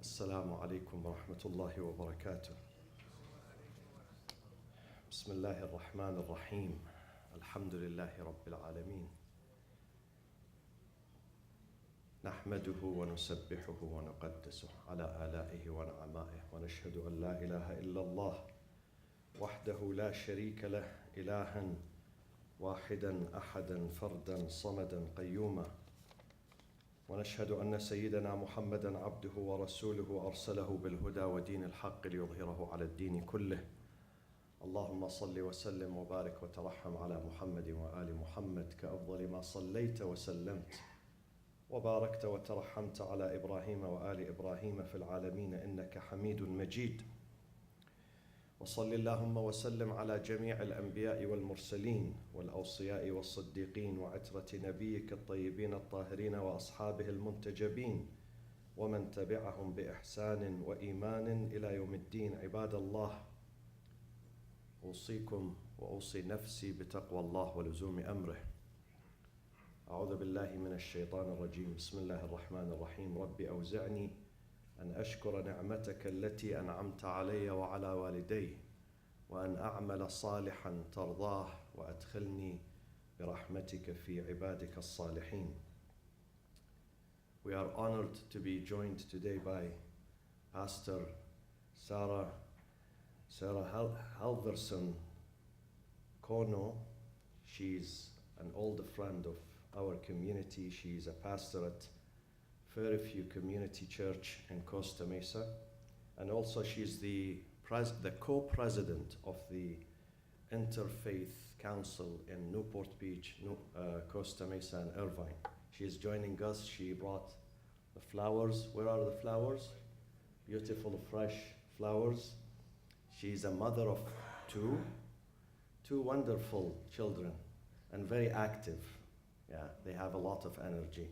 السلام عليكم ورحمة الله وبركاته. بسم الله الرحمن الرحيم. الحمد لله رب العالمين. نحمده ونسبحه ونقدسه على آلائه ونعمائه، ونشهد أن لا إله إلا الله وحده لا شريك له، إلها واحدا أحدا فردا صمدا قيوما. ونشهد أن سيدنا محمدا عبده ورسوله أرسله بالهدى ودين الحق ليظهره على الدين كله. اللهم صل وسلم وبارك وترحم على محمد وآل محمد كأفضل ما صليت وسلمت وباركت وترحمت على إبراهيم وآل إبراهيم في العالمين إنك حميد مجيد. وصل اللهم وسلم على جميع الأنبياء والمرسلين والأوصياء والصديقين وعترة نبيك الطيبين الطاهرين وأصحابه المنتجبين ومن تبعهم بإحسان وإيمان إلى يوم الدين. عباد الله، أوصيكم وأوصي نفسي بتقوى الله ولزوم أمره. أعوذ بالله من الشيطان الرجيم. بسم الله الرحمن الرحيم. رب أوزعني أن أشكر نعمتك التي أنعمت علي وعلى والدي وأن أعمل صالحا ترضاه وأدخلني برحمتك في عبادك الصالحين. We are honored to be joined today by Pastor Sarah Halverson Kono. She's an old friend of our community. She's a pastor at Fairview Community Church in Costa Mesa, and also she's the co-president of the Interfaith Council in Newport Beach, Costa Mesa and Irvine. She's joining us. She brought the flowers. Where are the flowers? Beautiful, fresh flowers. She's a mother of two wonderful children and very active. Yeah, they have a lot of energy.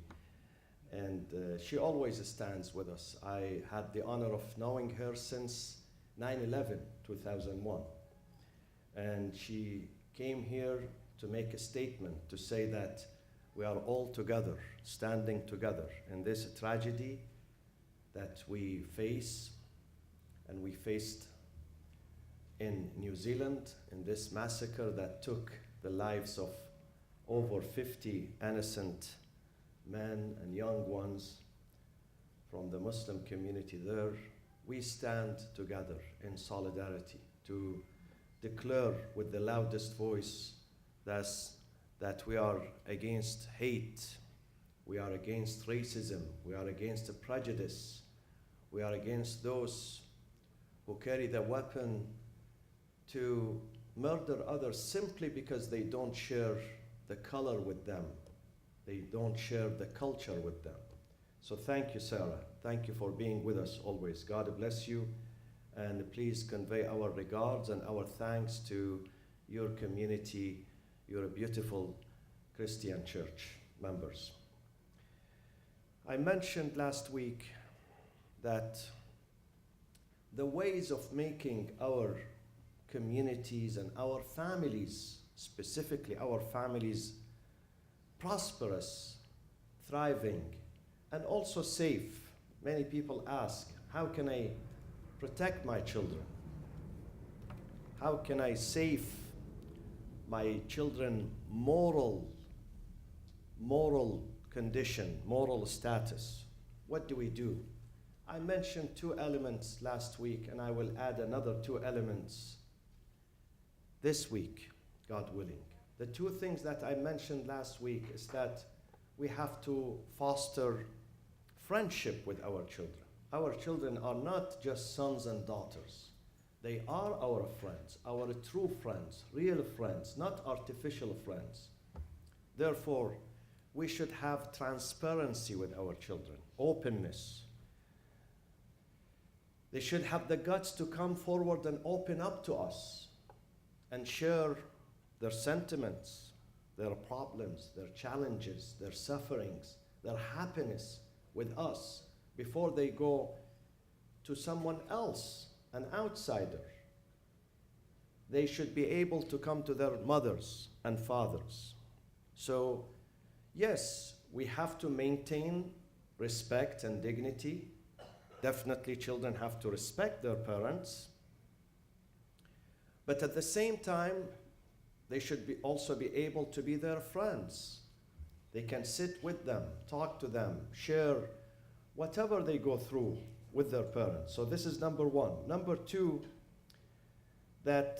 And she always stands with us. I had the honor of knowing her since 9/11, 2001. And she came here to make a statement, to say that we are all together, standing together in this tragedy that we face, and we faced in New Zealand, in this massacre that took the lives of over 50 innocent men and young ones from the Muslim community there. We stand together in solidarity to declare with the loudest voice that we are against hate, we are against racism, we are against prejudice, we are against those who carry the weapon to murder others simply because they don't share the color with them. They don't share the culture with them. So thank you, Sarah. Thank you for being with us always. God bless you. And please convey our regards and our thanks to your community, your beautiful Christian church members. I mentioned last week that the ways of making our communities and our families, specifically our families, prosperous, thriving, and also safe. Many people ask, how can I protect my children? How can I save my children moral condition, moral status? What do we do? I mentioned two elements last week, and I will add another two elements this week, God willing. The two things that I mentioned last week is that we have to foster friendship with our children. Our children are not just sons and daughters. They are our friends, our true friends, real friends, not artificial friends. Therefore, we should have transparency with our children, openness. They should have the guts to come forward and open up to us and share their sentiments, their problems, their challenges, their sufferings, their happiness with us before they go to someone else, an outsider. They should be able to come to their mothers and fathers. So, yes, we have to maintain respect and dignity Definitely, children have to respect their parents. But at the same time, they should also be able to be their friends. They can sit with them, talk to them, share whatever they go through with their parents. So this is number one. Number two, that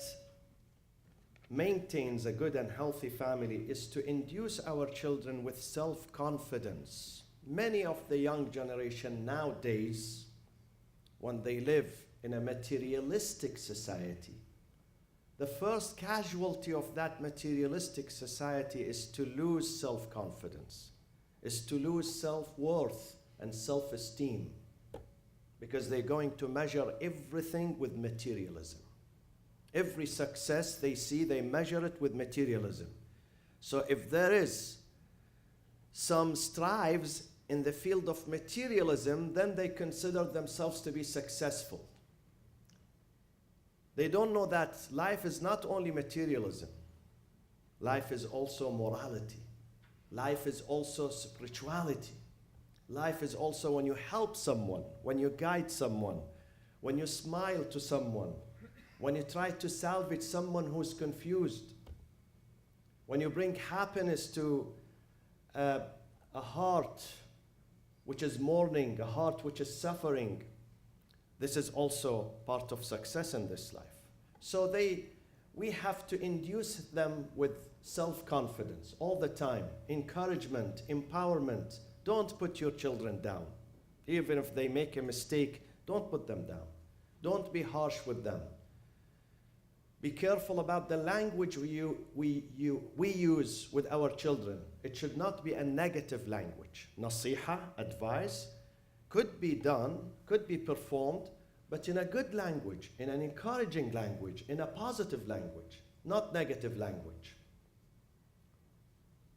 maintains a good and healthy family is to induce our children with self-confidence. Many of the young generation nowadays, when they live in a materialistic society, the first casualty of that materialistic society is to lose self-confidence, is to lose self-worth and self-esteem, because they're going to measure everything with materialism. Every success they see, they measure it with materialism. So if there is some strives in the field of materialism, then they consider themselves to be successful. They don't know that life is not only materialism. Life is also morality. Life is also spirituality. Life is also when you help someone, when you guide someone, when you smile to someone, when you try to salvage someone who's confused, when you bring happiness to a heart which is mourning, a heart which is suffering. This is also part of success in this life. So we have to induce them with self-confidence all the time, encouragement, empowerment. Don't put your children down. Even if they make a mistake, don't put them down. Don't be harsh with them. Be careful about the language we use with our children. It should not be a negative language. Nasiha, advice, could be done, could be performed, but in a good language, in an encouraging language, in a positive language, not negative language.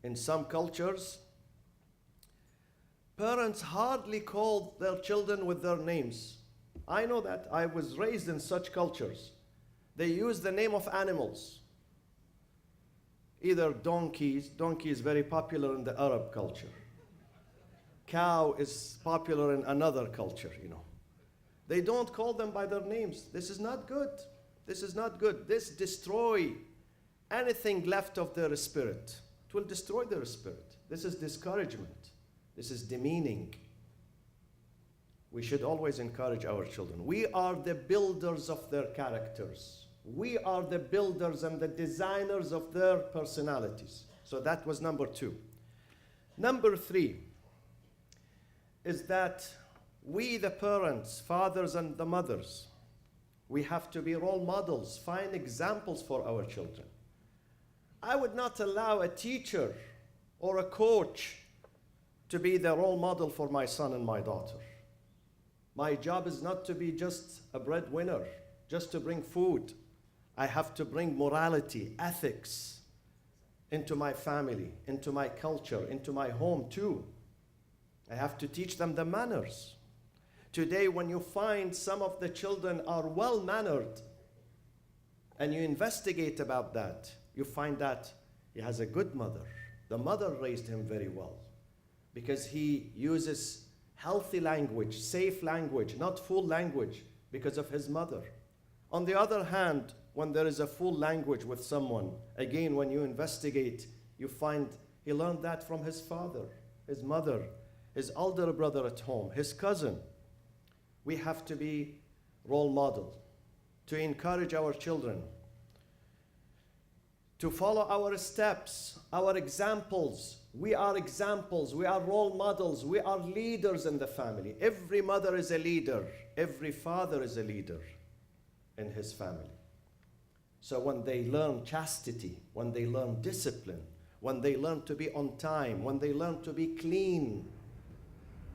In some cultures, parents hardly call their children with their names. I know that. I was raised in such cultures. They use the name of animals. Either donkeys. Donkey is very popular in the Arab culture. Cow is popular in another culture, you know. They don't call them by their names. This is not good. This is not good. This destroys anything left of their spirit. It will destroy their spirit. This is discouragement. This is demeaning. We should always encourage our children. We are the builders of their characters. We are the builders and the designers of their personalities. So that was number two. Number three is that we, the parents, fathers and the mothers, we have to be role models, find examples for our children. I would not allow a teacher or a coach to be the role model for my son and my daughter. My job is not to be just a breadwinner, just to bring food. I have to bring morality, ethics into my family, into my culture, into my home too. I have to teach them the manners. Today, when you find some of the children are well-mannered and you investigate about that, you find that he has a good mother. The mother raised him very well because he uses healthy language, safe language, not full language because of his mother. On the other hand, when there is a full language with someone, again, when you investigate, you find he learned that from his father, his mother, his older brother at home, his cousin. We have to be role model, to encourage our children, to follow our steps, our examples. We are examples, we are role models, we are leaders in the family. Every mother is a leader, every father is a leader in his family. So when they learn chastity, when they learn discipline, when they learn to be on time, when they learn to be clean,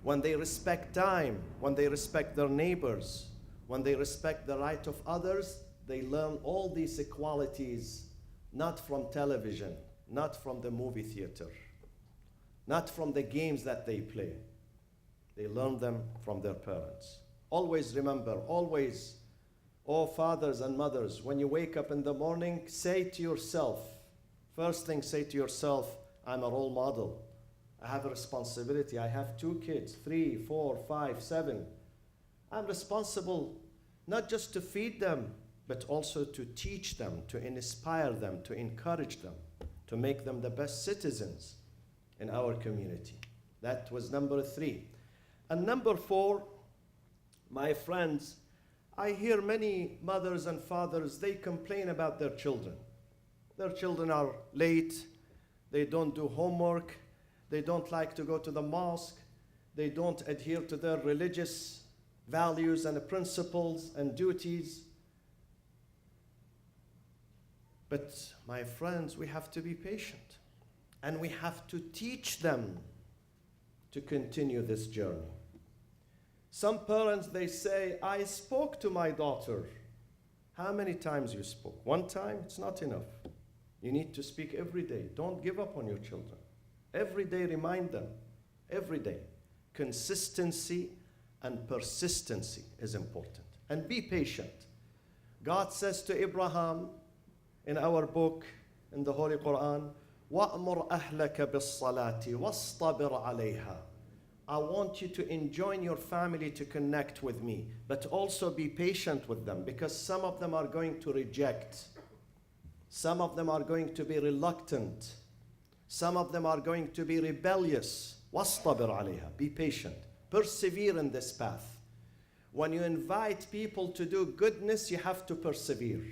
when they respect time, when they respect their neighbors, when they respect the right of others, they learn all these qualities not from television, not from the movie theater, not from the games that they play. They learn them from their parents. Always remember, always, oh fathers and mothers, when you wake up in the morning, say to yourself, first thing say to yourself, I'm a role model. I have a responsibility. I have 2 kids, 3, 4, 5, 7. I'm responsible not just to feed them, but also to teach them, to inspire them, to encourage them, to make them the best citizens in our community. That was number 3. And number 4, my friends, I hear many mothers and fathers, they complain about their children. Their children are late, they don't do homework, they don't like to go to the mosque, they don't adhere to their religious values and principles and duties. But my friends, we have to be patient, and we have to teach them to continue this journey. Some parents, they say, I spoke to my daughter. How many times you spoke? 1 time? It's not enough. You need to speak every day. Don't give up on your children. Every day, remind them. Every day. Consistency and persistency is important. And be patient. God says to Abraham in our book, in the Holy Quran, وَأْمُرْ أَهْلَكَ بِالصَّلَاةِ وَاصْطَبِرْ عَلَيْهَا. I want you to enjoin your family to connect with me, but also be patient with them, because some of them are going to reject. Some of them are going to be reluctant. Some of them are going to be rebellious. وَاصْطَبِرْ عَلَيْهَا. Be patient. Persevere in this path. When you invite people to do goodness, you have to persevere.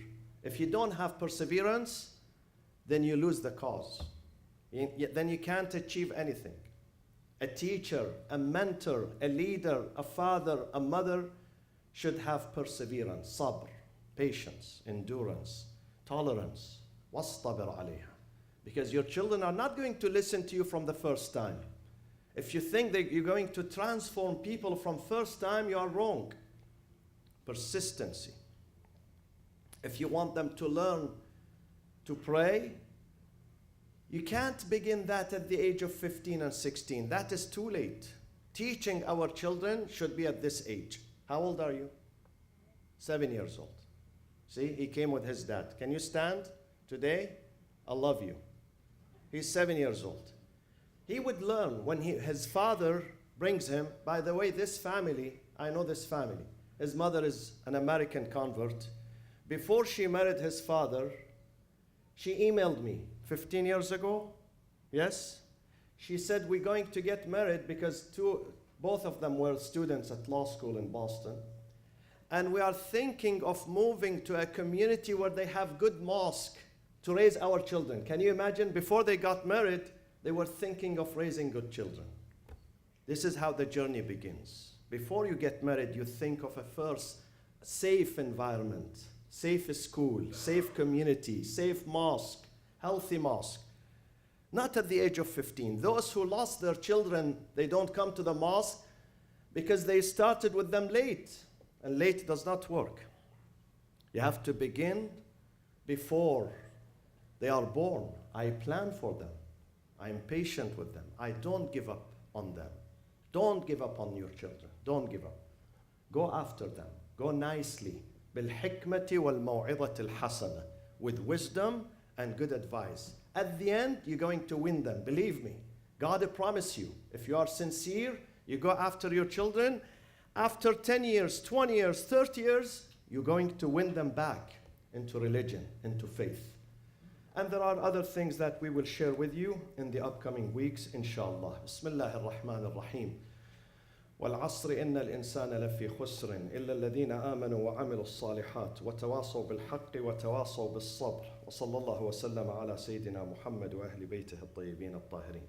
If you don't have perseverance, then you lose the cause. Then you can't achieve anything. A teacher, a mentor, a leader, a father, a mother should have perseverance, sabr, patience, endurance, tolerance. وَاصْطَبِرْ عَلَيْهَا. Because your children are not going to listen to you from the first time. If you think that you're going to transform people from first time, you are wrong. Persistency. If you want them to learn to pray, you can't begin that at the age of 15 and 16. That is too late. Teaching our children should be at this age. How old are you? 7 years old. See, he came with his dad. Can you stand today? I love you. He's 7 years old. He would learn when his father brings him. By the way, this family, I know this family. His mother is an American convert. Before she married his father, she emailed me 15 years ago. Yes? She said, we're going to get married because both of them were students at law school in Boston. And we are thinking of moving to a community where they have good mosque to raise our children. Can you imagine? Before they got married, they were thinking of raising good children. This is how the journey begins. Before you get married, you think of a first safe environment, safe school, safe community, safe mosque, healthy mosque. Not at the age of 15. Those who lost their children, they don't come to the mosque because they started with them late. And late does not work. You have to begin before they are born. I plan for them. I am patient with them. I don't give up on them. Don't give up on your children. Don't give up. Go after them. Go nicely. بِالْحِكْمَةِ وَالْمَوْعِظَةِ الْحَسَنَةِ. With wisdom and good advice. At the end, you're going to win them. Believe me. God promised you. If you are sincere, you go after your children. After 10 years, 20 years, 30 years, you're going to win them back into religion, into faith. And there are other things that we will share with you in the upcoming weeks, inshallah. Bismillah ar-Rahman ar-Rahim. والعصر إن الإنسان لفي خسر إلا الذين آمنوا وعملوا الصالحات وتواصوا بالحق وتواصوا بالصبر وصلى الله وسلم على سيدنا محمد وأهل بيته الطيبين الطاهرين.